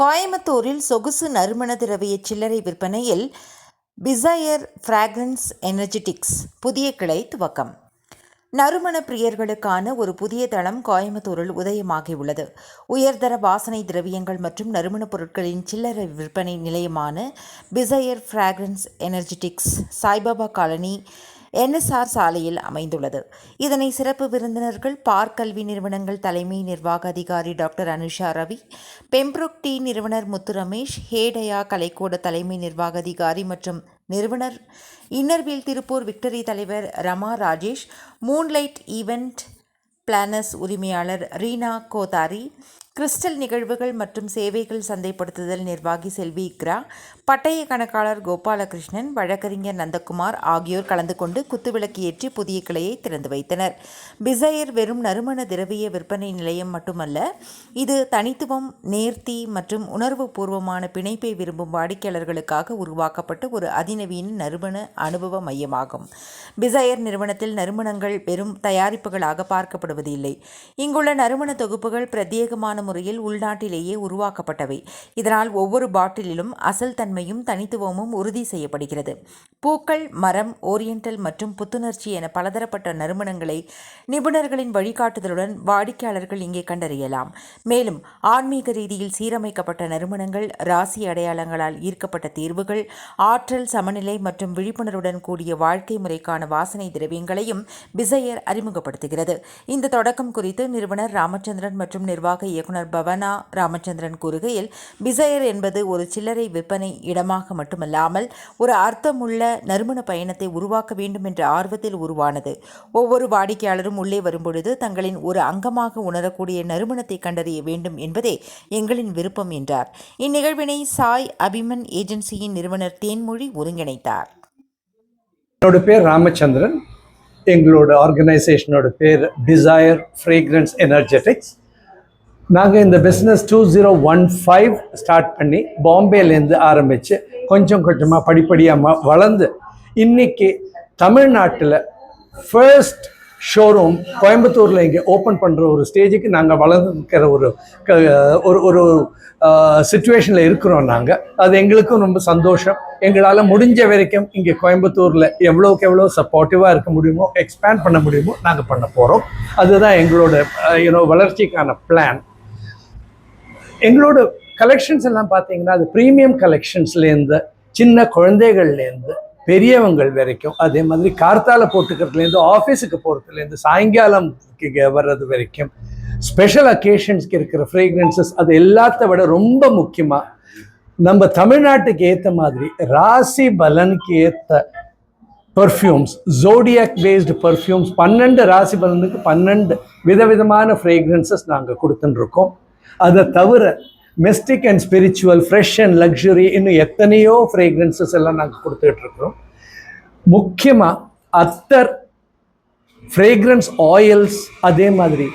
கோயம்புத்தூரில் சொகுசு நறுமண திரவிய சில்லறை விற்பனையில் பிசையர் ஃப்ராக்ரன்ஸ் எனர்ஜெட்டிக்ஸ் புதிய கிளை துவக்கம். நறுமண பிரியர்களுக்கான ஒரு புதிய தளம் கோயம்புத்தூரில் உதயமாகியுள்ளது. உயர்தர வாசனை திரவியங்கள் மற்றும் நறுமணப் பொருட்களின் சில்லறை விற்பனை நிலையமான பிசையர் fragrance energetics Saibaba colony NSR சாலையில் அமைந்துள்ளது. இதனை சிறப்பு விருந்தினர்கள் பார்க் கல்வி நிறுவனங்கள் தலைமை நிர்வாக அதிகாரி doctor Anusha Ravi, Pembroke tea நிறுவனர் முத்து ரமேஷ், ஹேடயா கலைக்கூட தலைமை நிர்வாக அதிகாரி மற்றும் நிறுவனர், இன்னர்வீல் திருப்பூர் விக்டரி தலைவர் Rama Rajesh, moonlight event planners உரிமையாளர் ரீனா கோதாரி, கிறிஸ்டல் நிகழ்வுகள் மற்றும் சேவைகள் சந்தைப்படுத்துதல் நிர்வாகி செல்வி இக்ரா, பட்டய கணக்காளர் கோபாலகிருஷ்ணன், வழக்கறிஞர் நந்தகுமார் ஆகியோர் கலந்து கொண்டு குத்துவிளக்கு ஏற்றி புதிய கிளையை திறந்து வைத்தனர். பிசையர் வெறும் நறுமண திரவிய விற்பனை நிலையம் மட்டுமல்ல, இது தனித்துவம், நேர்த்தி மற்றும் உணர்வு பூர்வமான பிணைப்பை விரும்பும் வாடிக்கையாளர்களுக்காக உருவாக்கப்பட்ட ஒரு அதிநவீன நறுமண அனுபவ மையமாகும். பிசையர் நிறுவனத்தில் நறுமணங்கள் வெறும் தயாரிப்புகளாக பார்க்கப்படுவது இல்லை. இங்குள்ள நறுமண தொகுப்புகள் பிரத்யேகமான முறையில் உள்நாட்டிலேயே உருவாக்கப்பட்டவை. இதனால் ஒவ்வொரு பாட்டிலிலும் அசல் தன்மையும் தனித்துவமும் உறுதி செய்யப்படுகிறது. பூக்கள், மரம், ஓரியண்டல் மற்றும் புத்துணர்ச்சி என பலதரப்பட்ட நறுமணங்களை நிபுணர்களின் வழிகாட்டுதலுடன் வாடிக்கையாளர்கள் இங்கே கண்டறியலாம். மேலும் ஆன்மீக ரீதியில் சீரமைக்கப்பட்ட நறுமணங்கள், ராசி அடையாளங்களால் ஈர்க்கப்பட்ட தீர்வுகள், ஆற்றல், சமநிலை மற்றும் விழிப்புணர்வுடன் கூடிய வாழ்க்கை முறைக்கான வாசனை திரவியங்களையும் பிசையர் அறிமுகப்படுத்துகிறது. இந்த தொடக்கம் குறித்து நிறுவனர் ராமச்சந்திரன் மற்றும் நிர்வாக இயக்குனர் பவனா ராமச்சந்திரன் கூறுகையில், பிசையர் என்பது ஒரு சில்லறை விற்பனை இடமாக மட்டுமல்லாமல் ஒரு அர்த்தமுள்ள நறுமண பயணத்தை உருவாக்க வேண்டும் என்ற ஆர்வத்தில் உருவானது. ஒவ்வொரு வாடிக்கையாளரும் உள்ளே வரும்பொழுது தங்களின் ஒரு அங்கமாக உணரக்கூடிய நறுமணத்தை கண்டறிய வேண்டும் என்பதே எங்களின் விருப்பம் என்றார். இந்நிகழ்வினை சாய் அபிமன் ஏஜென்சியின் நிறுவனர் தேன்மொழி ஒருங்கிணைத்தார். என்னோட பேர் ராமச்சந்திரன். எங்களோட ஆர்கனைசேஷனோட பேர் பிசையர் ஃப்ரேக்ரன்ஸ் எனர்ஜெட்டிக்ஸ். நாங்கள் இந்த பிஸ்னஸ் 2015 ஸ்டார்ட் பண்ணி பாம்பேலேருந்து ஆரம்பித்து கொஞ்சம் கொஞ்சமாக படிப்படியாக வளர்ந்து இன்னைக்கு தமிழ்நாட்டில் ஃபர்ஸ்ட் ஷோரூம் கோயம்புத்தூரில் இங்கே ஓப்பன் பண்ணுற ஒரு ஸ்டேஜுக்கு நாங்கள் வளர்ந்துருக்கிற ஒரு சிச்சுவேஷனில் இருக்கிறோம். நாங்கள் அது எங்களுக்கும் ரொம்ப சந்தோஷம். எங்களால் முடிஞ்ச வரைக்கும் இங்கே கோயம்புத்தூரில் எவ்வளோக்கு எவ்வளோ சப்போர்ட்டிவாக இருக்க முடியுமோ, எக்ஸ்பேண்ட் பண்ண முடியுமோ நாங்கள் பண்ண போகிறோம். அதுதான் எங்களோட வளர்ச்சிக்கான பிளான். எங்களோட கலெக்ஷன்ஸ் எல்லாம் பார்த்தீங்கன்னா அது ப்ரீமியம் கலெக்ஷன்ஸ்லேருந்து சின்ன குழந்தைகள்லேருந்து பெரியவங்கள் வரைக்கும், அதே மாதிரி கார்த்தால போட்டுக்கிறதுலேருந்து ஆஃபீஸுக்கு போகிறதுலேருந்து சாயங்காலம் வர்றது வரைக்கும், ஸ்பெஷல் அக்கேஷன்ஸ்க்கு இருக்கிற ஃப்ரேக்ரன்சஸ், அது எல்லாத்த விட ரொம்ப முக்கியமாக நம்ம தமிழ்நாட்டுக்கு ஏற்ற மாதிரி ராசி பலனுக்கு ஏற்ற பர்ஃப்யூம்ஸ், ஜோடியாக் பேஸ்டு பர்ஃப்யூம்ஸ், 12 ராசி பலனுக்கு 12 விதவிதமான ஃப்ரேக்ரன்சஸ் நாங்கள் கொடுத்துட்டுருக்கோம். அதை தவிர mystic and spiritual, fresh and luxury, இன்னும் எத்தனையோ ஃப்ரேக்ரன்சஸ் எல்லாம் நாங்கள் கொடுத்துட்ருக்குறோம். முக்கியமாக அத்தர், ஃப்ரேக்ரன்ஸ் ஆயில்ஸ், அதே மாதிரி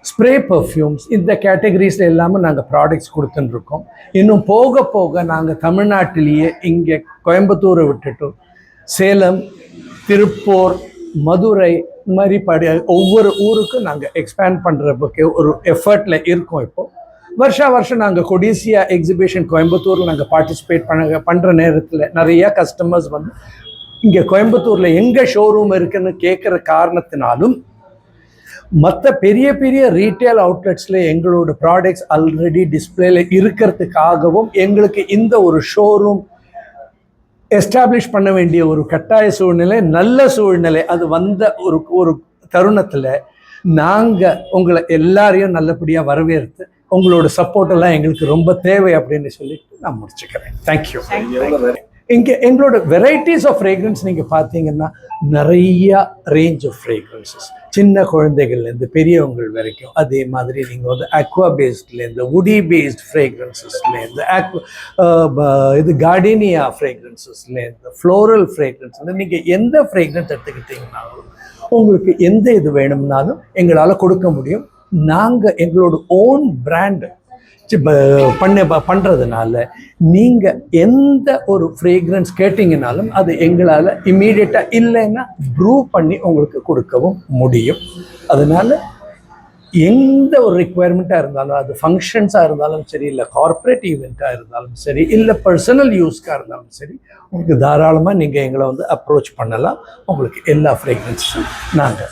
ஸ்ப்ரே பர்ஃப்யூம்ஸ், இந்த கேட்டகரிஸில் எல்லாமே நாங்கள் ப்ராடக்ட்ஸ் கொடுத்துட்டுருக்கோம். இன்னும் போக போக நாங்கள் தமிழ்நாட்டிலேயே இங்கே கோயம்புத்தூரை விட்டுட்டு சேலம், திருப்பூர், மதுரை, இந்த மாதிரி ஒவ்வொரு ஊருக்கும் நாங்கள் எக்ஸ்பேண்ட் பண்ணுறதுக்கு ஒரு எஃபர்ட்டில் இருக்கோம். இப்போது வருஷம் நாங்கள் கொடிசியா எக்ஸிபிஷன் கோயம்புத்தூரில் நாங்கள் பார்ட்டிசிபேட் பண்ணுற நேரத்தில் நிறைய கஸ்டமர்ஸ் வந்து இங்கே கோயம்புத்தூரில் எங்கே ஷோரூம் இருக்குன்னு கேட்குற காரணத்தினாலும், மற்ற பெரிய பெரிய ரீட்டைல் அவுட்லெட்ஸில் எங்களோட ப்ராடக்ட்ஸ் ஆல்ரெடி டிஸ்பிளேல இருக்கிறதுக்காகவும் எங்களுக்கு இந்த ஒரு ஷோரூம் எஸ்டாப்ளிஷ் பண்ண வேண்டிய ஒரு கட்டாய சூழ்நிலை, நல்ல சூழ்நிலை அது வந்த ஒரு தருணத்தில் நாங்கள் உங்களை எல்லாரையும் நல்லபடியாக வரவேற்று உங்களோட சப்போர்ட் எல்லாம் எங்களுக்கு ரொம்ப தேவை அப்படின்னு சொல்லிட்டு நான் முடிச்சுக்கிறேன். தேங்க்யூ. இங்கே எங்களோட வெரைட்டிஸ் ஆஃப் ஃப்ரேக்ரன்ஸ் நீங்கள் பார்த்தீங்கன்னா நிறையா ரேஞ்ச் ஆஃப் ஃப்ரேக்ரன்சஸ், சின்ன குழந்தைகள்லேருந்து பெரியவங்கள் வரைக்கும். அதே மாதிரி நீங்கள் வந்து அக்வா பேஸ்ட்லேருந்து, உடி பேஸ்ட் ஃப்ரேக்ரன்சஸ்லேருந்து, இது கார்டேனியா ஃப்ரேக்ரன்சஸ்லேருந்து, ஃப்ளோரல் ஃப்ரேக்ரன்ஸ், நீங்கள் எந்த ஃப்ரேக்ரன்ஸ் எடுத்துக்கிட்டிங்கனாலும் உங்களுக்கு எந்த இது வேணும்னாலும் எங்களால் கொடுக்க முடியும். நாங்கள் எங்களோட ஓன் பிராண்டு பண்ணுறதுனால நீங்கள் எந்த ஒரு ஃப்ரேக்ரன்ஸ் கேட்டிங்கனாலும் அது எங்களால் இம்மீடியட்டாக இல்லைன்னா ப்ரூவ் பண்ணி உங்களுக்கு கொடுக்கவும் முடியும். அதனால் எந்த ஒரு ரிக்குவயர்மெண்ட்டாக இருந்தாலும், அது ஃபங்க்ஷன்ஸாக இருந்தாலும் சரி, இல்லை கார்ப்பரேட் ஈவெண்ட்டாக இருந்தாலும் சரி, இல்லை பர்சனல் யூஸ்க்காக இருந்தாலும் சரி, உங்களுக்கு தாராளமாக நீங்கள் எங்களை வந்து அப்ரோச் பண்ணலாம். உங்களுக்கு எல்லா ஃப்ரேக்ரன்ஸும் நாங்கள்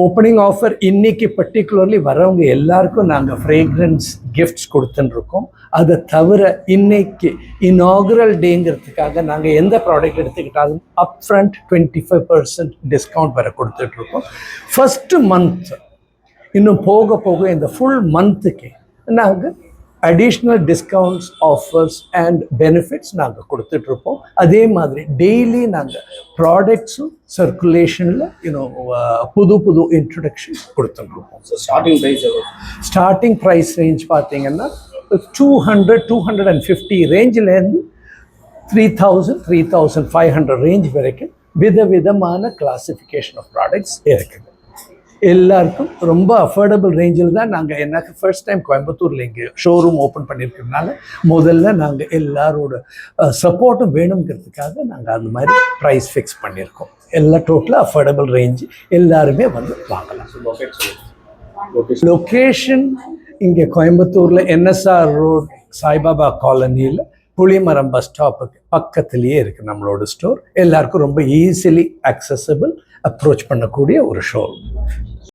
ஓப்பனிங் ஆஃபர் இன்னைக்கு பர்டிகுலர்லி வரவங்க எல்லாருக்கும் நாங்கள் ஃப்ரேக்ரன்ஸ் கிஃப்ட்ஸ் கொடுத்துட்டுருக்கோம். அதை தவிர இன்னைக்கு இனாகுரல் டேங்கிறதுக்காக நாங்கள் எந்த ப்ராடக்ட் எடுத்துக்கிட்டாலும் அப்ஃப்ரண்ட் 25% டிஸ்கவுண்ட் வர கொடுத்துட்ருக்கோம். ஃபஸ்ட்டு மந்த் இன்னும் போக போக இந்த ஃபுல் மந்த்துக்கு நாங்கள் additional discounts, offers and benefits நாங்கள் கொடுத்துட்ருப்போம். அதே மாதிரி டெய்லி நாங்கள் ப்ராடக்ட்ஸும் சர்க்குலேஷனில் புது புது இன்ட்ரடக்ஷன் கொடுத்துட்ருப்போம். ஸ்டார்டிங் ப்ரைஸ் ரேஞ்ச் பார்த்தீங்கன்னா 200-250 ரேஞ்சிலேருந்து 3,000-3,500 ரேஞ்ச் வரைக்கும் விதவிதமான கிளாசிஃபிகேஷன் ஆஃப் ப்ராடக்ட்ஸ் இருக்குது. எல்லாருக்கும் ரொம்ப அஃபோர்டபுள் ரேஞ்சில் தான் நாங்கள் எனக்கு ஃபர்ஸ்ட் டைம் கோயம்புத்தூரில் இங்கே ஷோரூம் ஓப்பன் பண்ணியிருக்கிறதுனால முதல்ல நாங்கள் எல்லாரோட சப்போர்ட்டும் வேணுங்கிறதுக்காக நாங்கள் அந்த மாதிரி ப்ரைஸ் ஃபிக்ஸ் பண்ணியிருக்கோம். எல்லாம் டோட்டலாக அஃபோர்டபுள் ரேஞ்சு, எல்லாருமே வந்து வாங்கலாம். லொக்கேஷன் இங்கே கோயம்புத்தூரில் என்எஸ்ஆர் ரோட் சாய்பாபா காலனியில் புளிமரம் பஸ் ஸ்டாப்புக்கு பக்கத்துலேயே இருக்குது நம்மளோட ஸ்டோர். எல்லாருக்கும் ரொம்ப ஈஸிலி அக்சசபிள், அப்ரோச் பண்ணக்கூடிய ஒரு ஷோரூம்.